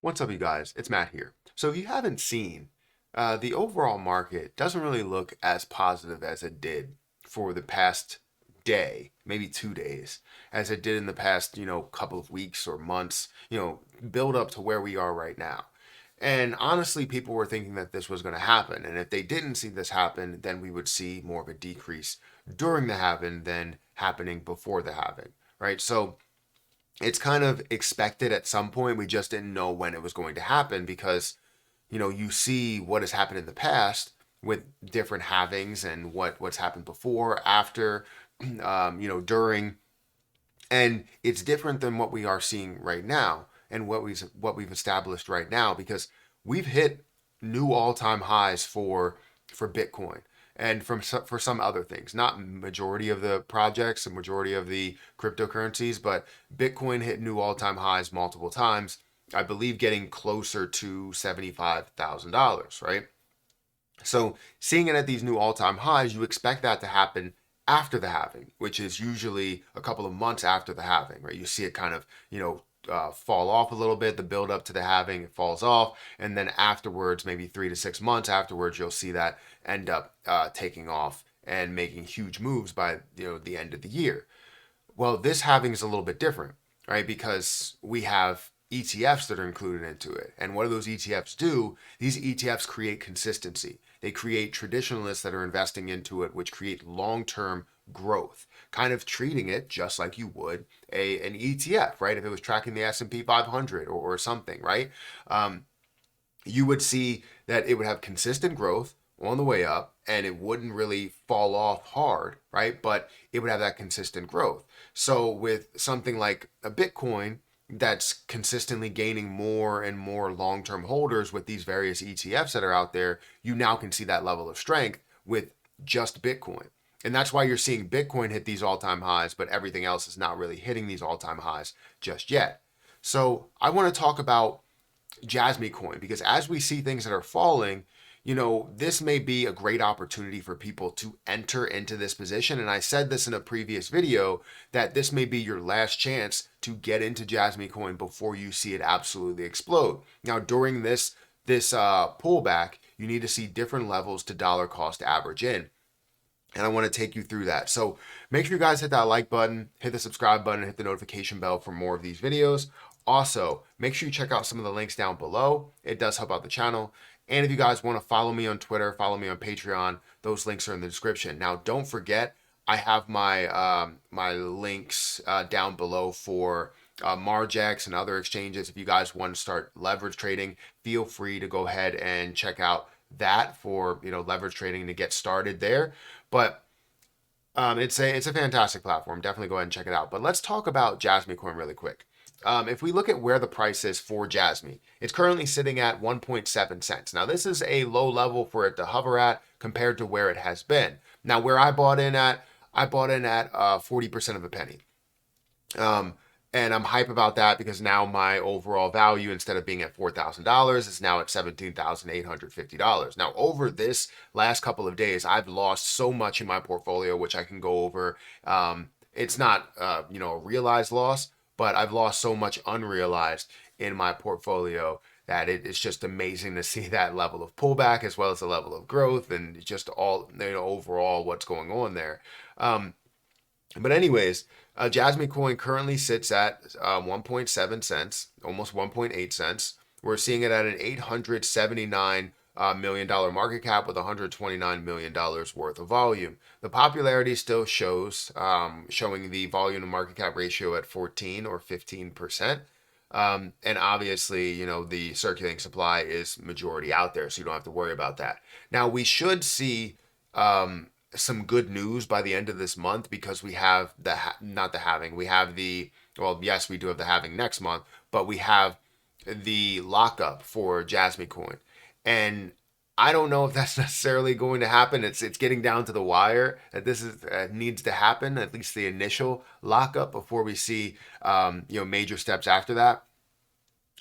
What's up, you guys? It's Matt here. So, if you haven't seen, the overall market doesn't really look as positive as it did for the past day, maybe 2 days, as it did in the past, couple of weeks or months, build up to where we are right now. And honestly, people were thinking that this was going to happen. And if they didn't see this happen, then we would see more of a decrease during the halving than happening before the halving, right? So, it's kind of expected at some point. We just didn't know when it was going to happen because, you see what has happened in the past with different halvings and what's happened before, after, during, and it's different than what we are seeing right now and what we've established right now because we've hit new all-time highs for Bitcoin and for some other things, not majority of the projects and majority of the cryptocurrencies, but Bitcoin hit new all-time highs multiple times. I believe getting closer to $75,000, right? So seeing it at these new all-time highs, you expect that to happen after the halving, which is usually a couple of months after the halving, right? You see it kind of, fall off a little bit. The build up to the halving, it falls off, and then afterwards, maybe 3 to 6 months afterwards, you'll see that end up taking off and making huge moves by the end of the year. Well, this halving is a little bit different, right? Because we have ETFs that are included into it. And what do those ETFs do? These ETFs create consistency. They create traditionalists that are investing into it, which create long-term growth, kind of treating it just like you would an ETF, right? If it was tracking the S&P 500 or something, right? You would see that it would have consistent growth on the way up and it wouldn't really fall off hard, right? But it would have that consistent growth. So with something like a Bitcoin that's consistently gaining more and more long-term holders with these various ETFs that are out there, you now can see that level of strength with just Bitcoin. And that's why you're seeing Bitcoin hit these all-time highs, but everything else is not really hitting these all-time highs just yet. So I want to talk about Jasmy coin because as we see things that are falling, this may be a great opportunity for people to enter into this position. And I said this in a previous video that this may be your last chance to get into Jasmy coin before you see it absolutely explode. Now, during this pullback, you need to see different levels to dollar cost average in. And I want to take you through that. So make sure you guys hit that like button, hit the subscribe button, and hit the notification bell for more of these videos. Also, make sure you check out some of the links down below. It does help out the channel. And if you guys want to follow me on Twitter, follow me on Patreon, those links are in the description. Now, don't forget, I have my links down below for Margex and other exchanges. If you guys want to start leverage trading, feel free to go ahead and check out that for leverage trading to get started there. But it's a fantastic platform. Definitely go ahead and check it out. But let's talk about Jasmy coin really quick. If we look at where the price is for Jasmy, it's currently sitting at 1.7 cents. Now, this is a low level for it to hover at compared to where it has been. Now, where I bought in at 40% of a penny. And I'm hype about that because now my overall value, instead of being at $4,000, is now at $17,850. Now, over this last couple of days, I've lost so much in my portfolio, which I can go over. It's not, a realized loss, but I've lost so much unrealized in my portfolio that it's just amazing to see that level of pullback as well as the level of growth and just all, overall what's going on there. But anyways, Jasmy coin currently sits at 1.7 cents, almost 1.8 cents. We're seeing it at an $879 million market cap with $129 million worth of volume. The popularity still shows, showing the volume to market cap ratio at 14 or 15%. And obviously, the circulating supply is majority out there, so you don't have to worry about that. Now, we should see some good news by the end of this month because we have not the halving. We have yes, we do have the halving next month, but we have the lockup for Jasmy coin. And I don't know if that's necessarily going to happen. It's getting down to the wire that this needs to happen, at least the initial lockup before we see major steps after that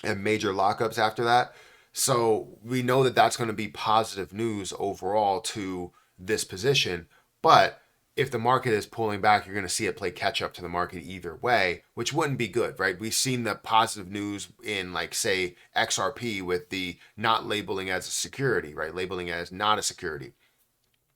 and major lockups after that. So we know that that's going to be positive news overall to this position, but if the market is pulling back, you're going to see it play catch up to the market either way, which wouldn't be good, right? We've seen the positive news in, like, say, XRP with the not labeling as a security, right? Labeling as not a security.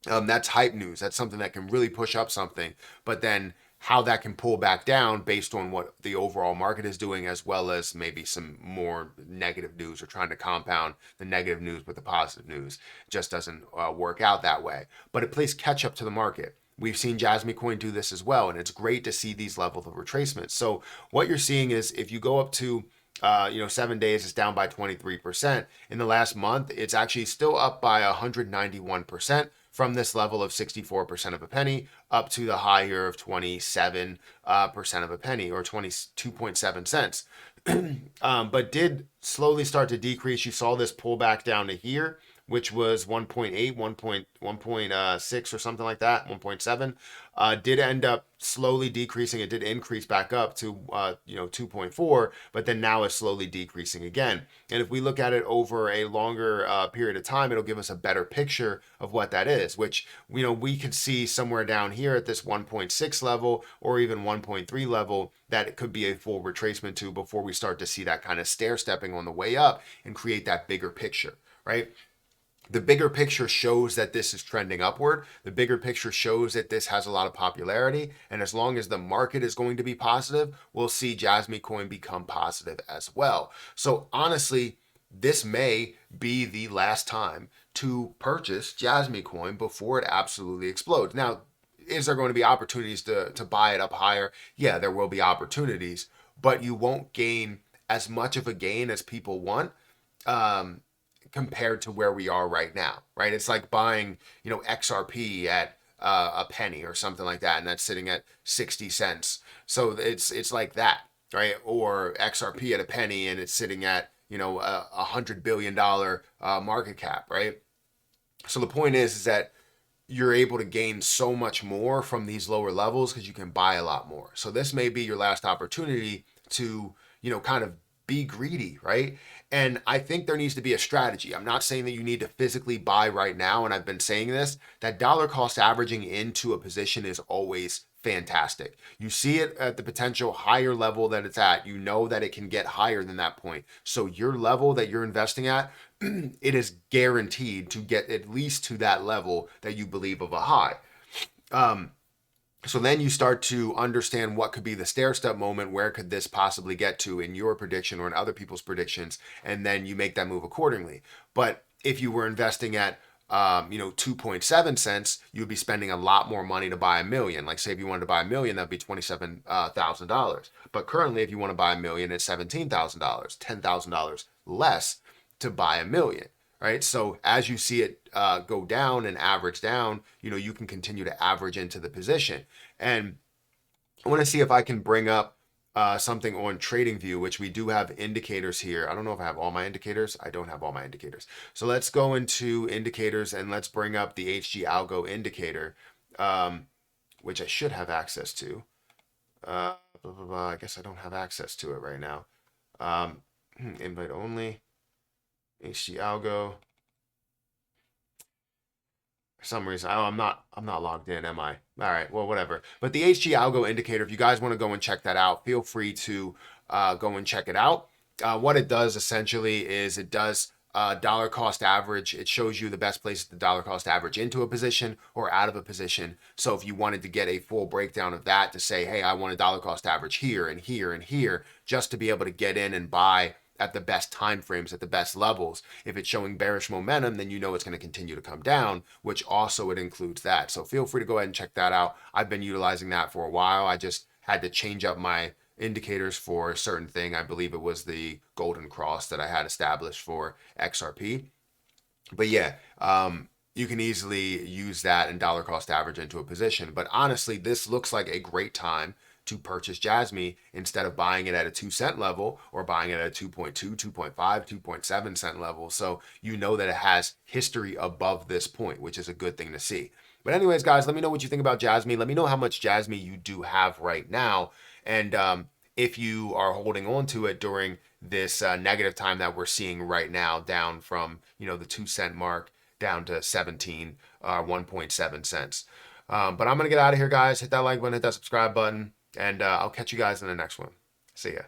That's hype news. That's something that can really push up something, but then how that can pull back down based on what the overall market is doing, as well as maybe some more negative news, or trying to compound the negative news with the positive news, just doesn't work out that way. But it plays catch up to the market. We've seen Jasmy Coin do this as well, and it's great to see these levels of retracements. So what you're seeing is, if you go up to 7 days, it's down by 23%. In the last month, it's actually still up by 191%, from this level of 64% of a penny up to the higher of 27% of a penny, or 22.7 cents. But did slowly start to decrease. You saw this pull back down to here, which was 1.8, 1.6 or something like that, 1.7. Did end up slowly decreasing. It did increase back up to 2.4, but then now it's slowly decreasing again. And if we look at it over a longer period of time, it'll give us a better picture of what that is, which we could see somewhere down here at this 1.6 level, or even 1.3 level, that it could be a full retracement to, before we start to see that kind of stair stepping on the way up and create that bigger picture, right? The bigger picture shows that this is trending upward. The bigger picture shows that this has a lot of popularity. And as long as the market is going to be positive, we'll see Jasmy Coin become positive as well. So honestly, this may be the last time to purchase Jasmy Coin before it absolutely explodes. Now, is there going to be opportunities to buy it up higher? Yeah, there will be opportunities, but you won't gain as much of a gain as people want. Compared to where we are right now, right? It's like buying, XRP at a penny or something like that, and that's sitting at 60 cents. So it's like that, right? Or XRP at a penny and it's sitting at, $100 billion market cap, right? So the point is that you're able to gain so much more from these lower levels because you can buy a lot more. So this may be your last opportunity to, kind of be greedy, right? And I think there needs to be a strategy. I'm not saying that you need to physically buy right now, and I've been saying this, that dollar cost averaging into a position is always fantastic. You see it at the potential higher level that it's at. You know that it can get higher than that point. So your level that you're investing at, it is guaranteed to get at least to that level that you believe of a high. So then you start to understand what could be the stair step moment. Where could this possibly get to in your prediction or in other people's predictions? And then you make that move accordingly. But if you were investing at 2.7 cents, you'd be spending a lot more money to buy a million. Like, say if you wanted to buy a million, that'd be $27,000. But currently, if you want to buy a million, it's $17,000, $10,000 less to buy a million. Right. So as you see it go down and average down, you can continue to average into the position. And I want to see if I can bring up something on TradingView, which we do have indicators here. I don't know if I have all my indicators. I don't have all my indicators. So let's go into indicators and let's bring up the HG Algo indicator, which I should have access to. I guess I don't have access to it right now. Invite only. HG Algo. For some reason, I'm not logged in, am I? All right, well, whatever. But the HG Algo indicator, if you guys want to go and check that out, feel free to go and check it out. What it does essentially is it does dollar cost average. It shows you the best place the dollar cost average into a position or out of a position. So if you wanted to get a full breakdown of that, to say, hey, I want a dollar cost average here and here and here, just to be able to get in and buy at the best time frames, at the best levels. If it's showing bearish momentum, then it's going to continue to come down, which also it includes that. So feel free to go ahead and check that out. I've been utilizing that for a while. I just had to change up my indicators for a certain thing. I believe it was the golden cross that I had established for XRP. But yeah, you can easily use that and dollar cost average into a position. But honestly, this looks like a great time to purchase Jasmy instead of buying it at a 2 cent level or buying it at a 2.2, 2.5, 2.7 cent level. So that it has history above this point, which is a good thing to see. But anyways, guys, let me know what you think about Jasmy. Let me know how much Jasmy you do have right now. And if you are holding on to it during this negative time that we're seeing right now, down from, the 2 cent mark down to 1.7 cents. But I'm going to get out of here, guys. Hit that like button, hit that subscribe button, and I'll catch you guys in the next one. See ya.